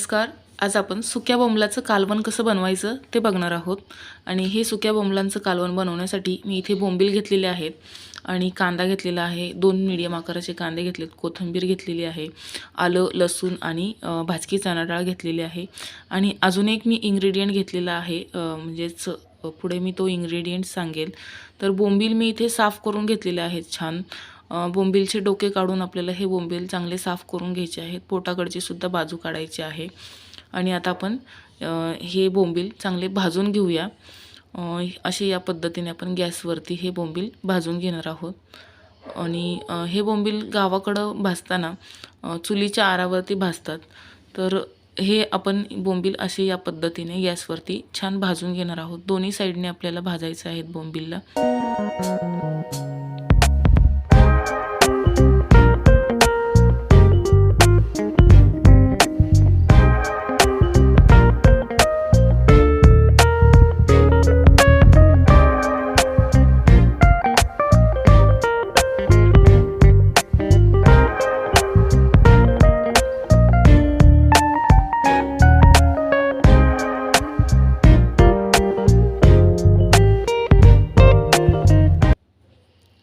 नमस्कार. आज आपण सुक्या बोंबलाचं कालवण कसं बनवायचं ते बघणार आहोत. आणि हे सुक्या बोंबलांचं कालवण बनवण्यासाठी मी इथे बोंबील घेतलेले आहेत आणि कांदा घेतलेला आहे. 2 मीडियम आकाराचे कांदे घेतलेत, कोथिंबीर घेतलेली आहे, आलं, लसूण आणि भाजकी चणा डाळ घेतलेली आहे. आणि अजून एक मी इन्ग्रेडियंट घेतलेला आहे, म्हणजेच पुढे मी तो इन्ग्रेडियंट सांगेल. तर बोंबील मी इथे साफ करून घेतलेले आहेत छान. बोंबीलचे डोके काढून आपल्याला हे बोंबील चांगले साफ करून घ्यायचे आहेत. पोटाकडची सुद्धा बाजू काढायची आहे. आणि आता आपण हे बोंबील चांगले भाजून घेऊया. असे या पद्धतीने आपण गॅसवरती हे बोंबील भाजून घेणार आहोत. आणि हे बोंबील गावाकडं भाजताना चुलीच्या आरावरती भाजतात. तर हे आपण बोंबील असे या पद्धतीने गॅसवरती छान भाजून घेणार आहोत. दोन्ही साईडने आपल्याला भाजायचे आहेत बोंबीलला.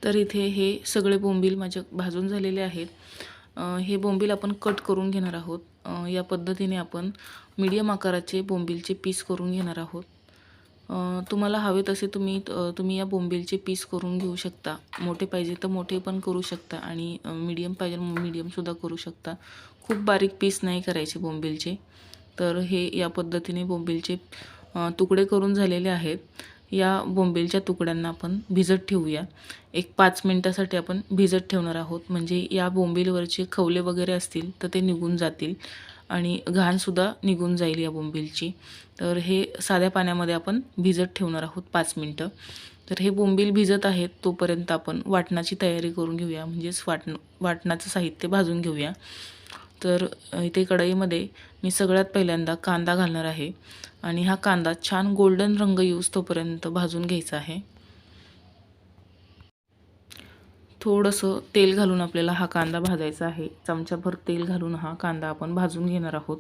तर इथे हे सगळे बोंबील माझे भाजून झालेले आहेत. हे बोंबील आपण कट करून घेणार आहोत. या पद्धतीने आपण मीडियम आकाराचे बोंबीलचे पीस करून घेणार आहोत. तुम्हाला हवे तसे तुम्ही या बोंबीलचे पीस करून घेऊ शकता. मोठे पाहिजे तर मोठे पण करू शकता आणि मीडियम पाहिजे मीडियमसुद्धा करू शकता. खूप बारीक पीस नाही करायचे बोंबीलचे. तर हे या पद्धतीने बोंबीलचे तुकडे करून झालेले आहेत. या बोंबीलच्या तुकड्यांना आपण भिजत ठेवूया. एक 5 मिनिटासाठी आपण भिजत ठेवणार आहोत. म्हणजे या बोंबीलवरचे खवले वगैरे असतील तर ते निघून जातील आणि घाणसुद्धा निघून जाईल या बोंबीलची. तर हे साध्या पाण्यामध्ये आपण भिजत ठेवणार आहोत 5 मिनटं. तर हे बोंबील भिजत आहेत तोपर्यंत आपण वाटणाची तयारी करून घेऊया. म्हणजेच वाटणाचं साहित्य भाजून घेऊया. तर इथे कढईमध्ये मी सगळ्यात पहिल्यांदा कांदा घालणार आहे आणि हा कांदा छान गोल्डन रंग येऊस तोपर्यंत भाजून घ्यायचा आहे. थोडंसं तेल घालून आपल्याला हा कांदा भाजायचा आहे. चमचाभर तेल घालून हा कांदा आपण भाजून घेणार आहोत.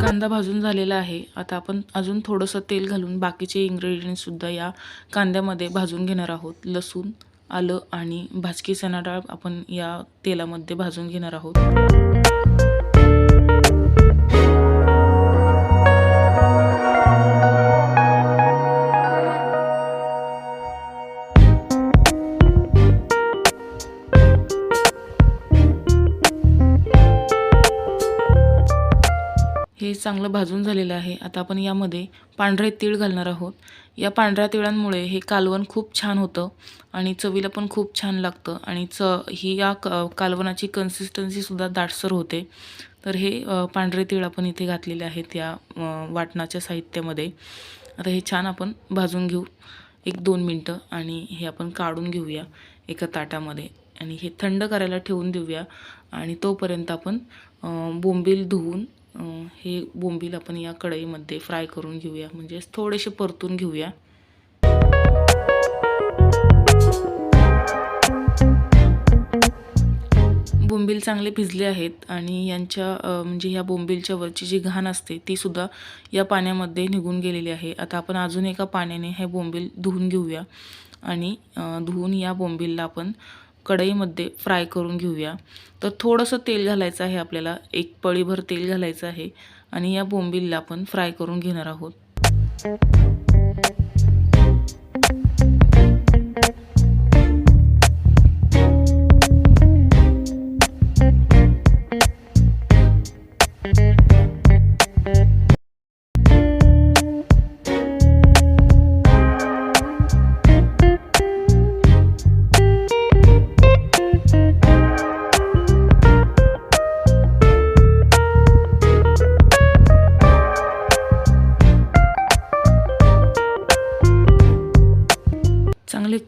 कांदा भाजून झालेला आहे. आता आपण अजून थोडंसं तेल घालून बाकीचे इन्ग्रेडियंट्ससुद्धा या कांद्यामध्ये भाजून घेणार आहोत. लसूण, आलं आणि भाजकी चणा डाळ आपण या तेलामध्ये भाजून घेणार आहोत. हे चांगलं भाजून झालेलं आहे. आता आपण यामध्ये पांढरे तीळ घालणार आहोत. या पांढऱ्या तिळांमुळे हे कालवण खूप छान होतं आणि चवीला पण खूप छान लागतं आणि या कालवणाची कन्सिस्टन्सीसुद्धा दाटसर होते. तर हे पांढरे तीळ आपण इथे घातलेले आहेत या वाटणाच्या साहित्यामध्ये. आता हे छान आपण भाजून घेऊ 1-2 मिनटं आणि हे आपण काढून घेऊया एका ताटामध्ये आणि हे थंड करायला ठेवून देऊया. आणि तोपर्यंत आपण बोंबील धुवून हे बोंबील आपण या कढईमध्ये फ्राय करून घेऊया. म्हणजे थोडेसे परतून घेऊया. बोंबील चांगले भिजले आहेत आणि म्हणजे ह्या बोंबीलच्या वरची जी घाण असते ती सुद्धा या पाण्यामध्ये निघून गेलेली आहे. आता आपण अजून एका पाण्याने हे बोंबील धुवून घेऊया आणि धुवून या बोंबीलला आपण कढईमध्ये फ्राय करून घेऊया. तर थोडंसं तेल घालायचं आहे आपल्याला. 1 पळीभर तेल घालायचं आहे आणि या बोंबीलला आपण फ्राय करून घेणार आहोत.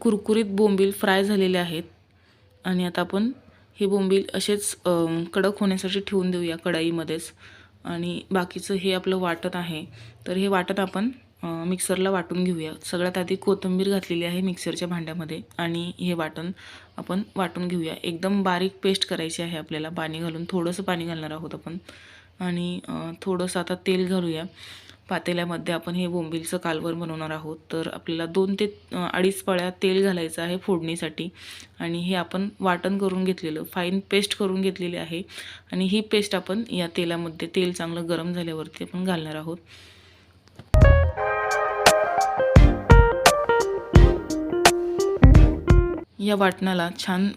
कुरकुरीत बोंबील फ्राय झालेले आहेत आणि आता आपण हे बोंबील असेच कडक होण्यासाठी ठेवून देऊया कढईमध्येच. आणि बाकीचं हे आपलं वाटण आहे, तर हे वाटण आपण मिक्सरला वाटून घेऊया. सगळ्यात आधी कोथिंबीर घातलेली आहे मिक्सरच्या भांड्यामध्ये आणि हे वाटण आपण वाटून घेऊया. एकदम बारीक पेस्ट करायची आहे आपल्याला, पाणी घालून. थोडंसं पाणी घालणार आहोत आपण आणि थोडंसं आता तेल घालूया. पातेल्यामध्ये आपण हे बोंबीलचं कालवण बनवणार आहोत, तर आपल्याला 2 ते 2.5 पळ्या तेल घालायचं आहे फोडणीसाठी. आणि हे आपण वाटण करून घेतलेलं, फाईन पेस्ट करून घेतलेली आहे आणि ही पेस्ट आपण या तेलामध्ये, तेल चांगलं गरम झाल्यावरती आपण घालणार आहोत. या वाटणाला छान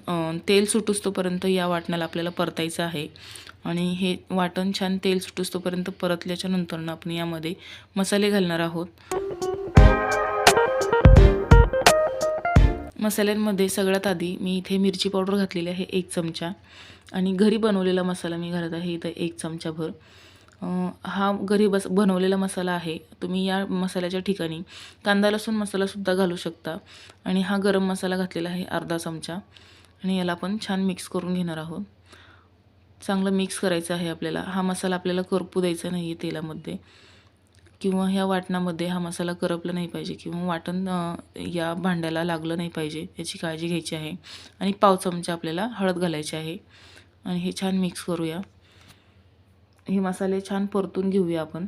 तेल सुटूस्तोपर्यंत या वाटणाला आपल्याला परतायचं आहे आणि हे वाटण छान तेल सुटूस्तोपर्यंत परतल्याच्या नंतर आपण यामध्ये मसाले घालणार आहोत. मसाल्यांमध्ये सगळ्यात आधी मी इथे मिरची पावडर घातलेली आहे 1 चमचा आणि घरी बनवलेला मसाला मी घालत आहे इथं 1 चमचाभर. हा घरी बनवलेला मसाला आहे. तुम्ही या मसाल्याच्या ठिकाणी कांदा लसूण मसालासुद्धा घालू शकता. आणि हा गरम मसाला घातलेला आहे अर्धा चमचा आणि याला आपण छान मिक्स करून घेणार आहोत. चांगलं मिक्स करायचं आहे आपल्याला. हा मसाला आपल्याला करपू द्यायचा नाही आहे तेलामध्ये किंवा ह्या वाटणामध्ये हा मसाला करपला नाही पाहिजे किंवा वाटण या भांड्याला लागलं नाही पाहिजे, याची काळजी घ्यायची आहे. आणि पाव चमचा आपल्याला हळद घालायची आहे आणि हे छान मिक्स करूया. हे मसाले छान परतून घेऊया आपण.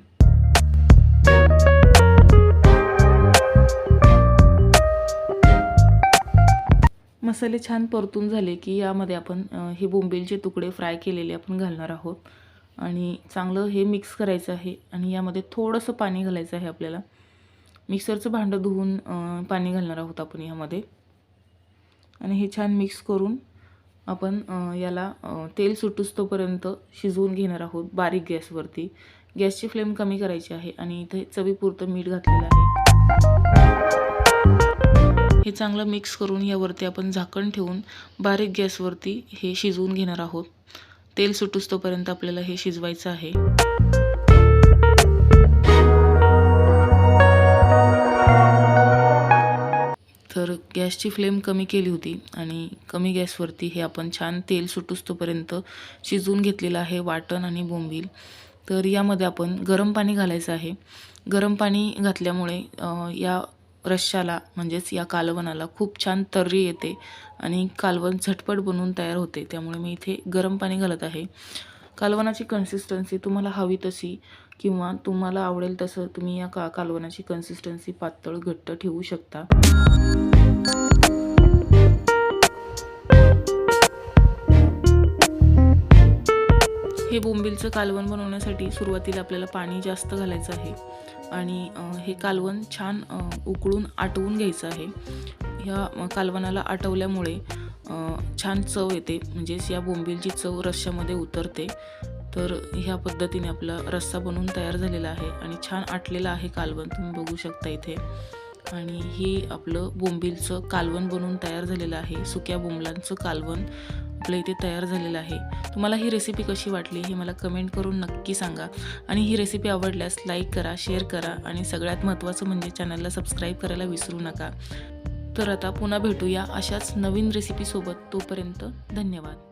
मसाले छान परतून झाले की यामध्ये आपण हे बोंबीलचे तुकडे फ्राय केलेले आपण घालणार आहोत आणि चांगलं हे मिक्स करायचं आहे. आणि यामध्ये थोडंसं पाणी घालायचं आहे आपल्याला. मिक्सरचं भांडं धुवून पाणी घालणार आहोत आपण यामध्ये आणि हे छान मिक्स करून आपण याला तेल सुटूस्तोपर्यंत शिजवून घेणार आहोत बारीक गॅसवरती. गॅसची फ्लेम कमी करायची आहे आणि इथे चवीपुरतं मीठ घातलेलं आहे. हे चांगलं मिक्स करून यावरती आपण झाकण ठेवून बारीक गॅसवरती हे शिजवून घेणार आहोत. तेल सुटूस्तोपर्यंत आपल्याला हे शिजवायचं आहे. तर गॅसची फ्लेम कमी केली होती आणि कमी गॅसवरती हे आपण छान तेल सुटूस्तोपर्यंत शिजवून घेतलेलं आहे वाटण आणि बोंबील. तर यामध्ये आपण गरम पाणी घालायचं आहे. गरम पाणी घातल्यामुळे या रश्श्याला म्हणजेच या कालवणाला खूप छान तर्री येते आणि कालवण झटपट बनवून तयार होते. त्यामुळे मी इथे गरम पाणी घालत आहे. कालवणाची कन्सिस्टन्सी तुम्हाला हवी तशी किंवा तुम्हाला आवडेल तसं तुम्ही या कालवणाची कन्सिस्टन्सी पातळ घट्ट ठेवू शकता. हे बोंबीलचं कालवण बनवण्यासाठी सुरुवातीला आपल्याला पाणी जास्त घालायचं आहे आणि हे कालवण छान उकळून आटवून घ्यायचं आहे. ह्या कालवणाला आटवल्यामुळे छान चव येते, म्हणजेच या बोंबीलची चव रश्श्यामध्ये उतरते. तर ह्या पद्धतीने आपला रस्सा बनवून तयार झालेला आहे आणि छान आटलेला आहे कालवण, तुम्ही बघू शकता इथे. आणि हे आपलं बोंबीलचं कालवण बनवून तयार झालेलं आहे. सुक्या बोंबलांचं कालवण आपलं इथे तयार झालेलं आहे. तुम्हाला ही रेसिपी कशी वाटली हे मला कमेंट करून नक्की सांगा. आणि ही रेसिपी आवडल्यास लाईक करा, शेअर करा आणि सगळ्यात महत्त्वाचं म्हणजे चॅनलला सबस्क्राईब करायला विसरू नका. तर आता पुन्हा भेटूया अशाच नवीन रेसिपीसोबत. तोपर्यंत धन्यवाद.